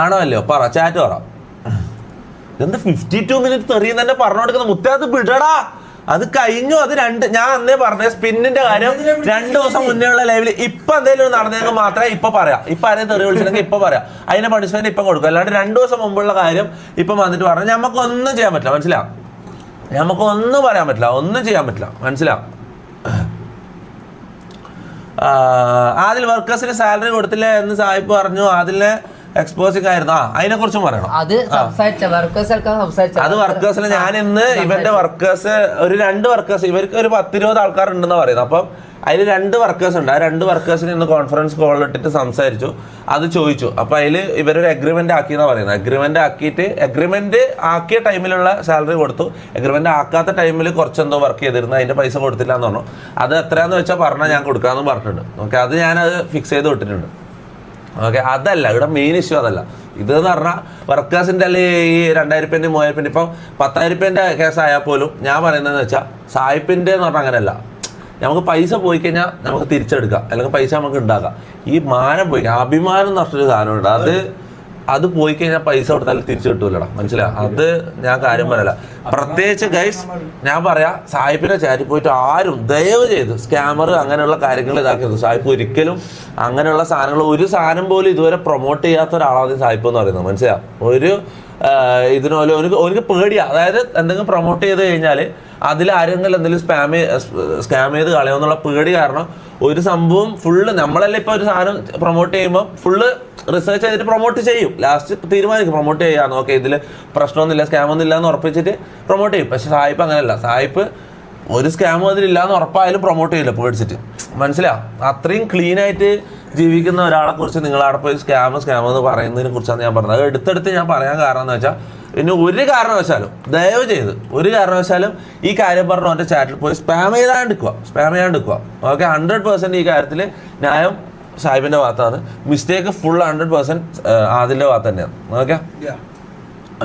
ആണോ അല്ലയോ പറ, ചാറ്റ് പറ. എന്താ 52 മിനിറ്റ് തെറിയും തന്നെ പറഞ്ഞു കൊടുക്കുന്ന മുത്തകത്ത് വിടടാ. അത് കഴിഞ്ഞു. അത് ഞാൻ അന്നേ പറഞ്ഞ സ്പിന്നിന്റെ കാര്യം 2 ദിവസം മുന്നേ ഉള്ള ലൈവില് ഇപ്പൊ എന്തെങ്കിലും നടന്നെങ്കിൽ മാത്രമേ ഇപ്പൊ പറയാം. ഇപ്പൊ ആരെയും തെറി വിളിച്ചില്ലെങ്കിൽ ഇപ്പൊ പറയാം. അതിന്റെ പണിഷ്മെന്റ് ഇപ്പം കൊടുക്കും. അല്ലാണ്ട് 2 ദിവസം മുമ്പുള്ള കാര്യം ഇപ്പം വന്നിട്ട് പറഞ്ഞു നമുക്കൊന്നും ചെയ്യാൻ പറ്റില്ല. മനസ്സിലാവും? നമുക്കൊന്നും പറയാൻ പറ്റില്ല, ഒന്നും ചെയ്യാൻ പറ്റില്ല. മനസ്സിലാവും? ആദിൽ വർക്കേഴ്സിന് സാലറി കൊടുത്തില്ല എന്ന് സാഹിബ് പറഞ്ഞു. ആദിലിനെ എക്സ്പോസിംഗ് ആയിരുന്നു. അതിനെ കുറിച്ചും പറയണം. അത് വർക്കേഴ്സിന് ഞാൻ ഇന്ന് ഇവന്റെ വർക്കേഴ്സ് ഒരു 2 വർക്കേഴ്സ്, ഇവർക്ക് ഒരു 10-20 ആൾക്കാരുണ്ടെന്ന് പറയുന്നത്. അപ്പം അതിൽ 2 വർക്കേഴ്സ് ഉണ്ട്. ആ 2 വർക്കേഴ്സിന് ഇന്ന് കോൺഫറൻസ് കോൾ ഇട്ടിട്ട് സംസാരിച്ചു. അത് ചോദിച്ചു. അപ്പോൾ അതിൽ ഇവരൊരു എഗ്രിമെന്റ് ആക്കിയെന്നാണ് പറയുന്നത്. എഗ്രിമെന്റ് ആക്കിയ ടൈമിലുള്ള സാലറി കൊടുത്തു. എഗ്രിമെന്റ് ആക്കാത്ത ടൈമിൽ കുറച്ചെന്തോ വർക്ക് ചെയ്തിരുന്നു, അതിന്റെ പൈസ കൊടുത്തില്ല എന്ന് പറഞ്ഞു. അത് എത്രയാന്ന് വെച്ചാൽ പറഞ്ഞാൽ ഞാൻ കൊടുക്കാമെന്ന് പറഞ്ഞിട്ടുണ്ട്. ഓക്കെ, അത് ഞാനത് ഫിക്സ് ചെയ്ത് വിട്ടിട്ടുണ്ട്. ഓക്കെ, അതല്ല ഇവിടെ മെയിൻ ഇഷ്യൂ. അതല്ല ഇതെന്ന് പറഞ്ഞാൽ വർക്കേഴ്സിൻ്റെ അല്ലെങ്കിൽ ഈ 2000 3000 ഇപ്പം 10,000 കേസായാൽ പോലും ഞാൻ പറയുന്നതെന്ന് വെച്ചാൽ സായിപ്പിൻ്റെ എന്ന് പറഞ്ഞാൽ അങ്ങനെയല്ല. നമുക്ക് പൈസ പോയി കഴിഞ്ഞാൽ നമുക്ക് തിരിച്ചെടുക്കാം, അല്ലെങ്കിൽ പൈസ നമുക്ക് ഉണ്ടാക്കാം. ഈ മാനം പോയി അഭിമാനം എന്ന് പറഞ്ഞൊരു സാധനമുണ്ട്. അത് പോയി കഴിഞ്ഞാൽ പൈസ കൊടുത്താൽ തിരിച്ചു കിട്ടൂലടാ. മനസ്സിലായി? അത് ഞാൻ കാര്യം പറയല. പ്രത്യേകിച്ച് ഗൈസ് ഞാൻ പറയാം, സായിപ്പിന്റെ ചാറ്റിൽ പോയിട്ട് ആരും ദയവ് ചെയ്ത് സ്കാമർ അങ്ങനെയുള്ള കാര്യങ്ങൾ ഇതാക്കരുത്. സായിപ്പ് ഒരിക്കലും അങ്ങനെയുള്ള സാധനങ്ങൾ, ഒരു സാധനം പോലും ഇതുവരെ പ്രൊമോട്ട് ചെയ്യാത്ത ഒരാളാണ് സായിപ്പ് എന്ന് പറയുന്നത്. മനസ്സിലാവും? ഒരു ഇതിനോലും എനിക്ക് പേടിയാ. അതായത് എന്തെങ്കിലും പ്രൊമോട്ട് ചെയ്ത് കഴിഞ്ഞാൽ അതിൽ ആരെങ്കിലും എന്തെങ്കിലും സ്കാം ചെയ്ത് കളയുമെന്നുള്ള പേടി. കാരണം ഒരു സംഭവം ഫുള്ള് നമ്മളെല്ലാം ഇപ്പോൾ ഒരു സാധനം പ്രൊമോട്ട് ചെയ്യുമ്പോൾ ഫുള്ള് റിസർച്ച് ചെയ്തിട്ട് പ്രൊമോട്ട് ചെയ്യും. ലാസ്റ്റ് തീരുമാനിക്കും പ്രൊമോട്ട് ചെയ്യാന്ന്. ഓക്കെ, ഇതിൽ പ്രശ്നമൊന്നുമില്ല, സ്കാമൊന്നുമില്ല എന്ന് ഉറപ്പിച്ചിട്ട് പ്രൊമോട്ട് ചെയ്യും. പക്ഷെ സായിപ്പ് അങ്ങനെയല്ല. സായിപ്പ് ഒരു സ്കാമും അതിലില്ലാന്ന് ഉറപ്പായാലും പ്രൊമോട്ട് ചെയ്യില്ല പേടിച്ചിട്ട്. മനസ്സിലാവും? അത്രയും ക്ലീൻ ആയിട്ട് ജീവിക്കുന്ന ഒരാളെ കുറിച്ച് നിങ്ങളവിടെ പോയി സ്കാം എന്ന് പറയുന്നതിനെ കുറിച്ചാണ് ഞാൻ പറഞ്ഞത്. അത് എടുത്തെടുത്ത് ഞാൻ പറയാൻ കാരണം എന്ന് വെച്ചാൽ ഇനി ഒരു കാരണവശാലും ദയവ് ചെയ്ത് ഒരു കാരണവശാലും ഈ കാര്യം പറഞ്ഞ അവൻ്റെ ചാറ്റിൽ പോയി സ്പാം ചെയ്യാണ്ടിരിക്കുക. ഓക്കെ, 100% ഈ കാര്യത്തിൽ ന്യായം സാഹിബിന്റെ ഭാഗത്താണ്. മിസ്റ്റേക്ക് ഫുൾ 100% ആദിലിന്റെ ഭാഗത്ത് തന്നെയാണ്. ഓക്കെ.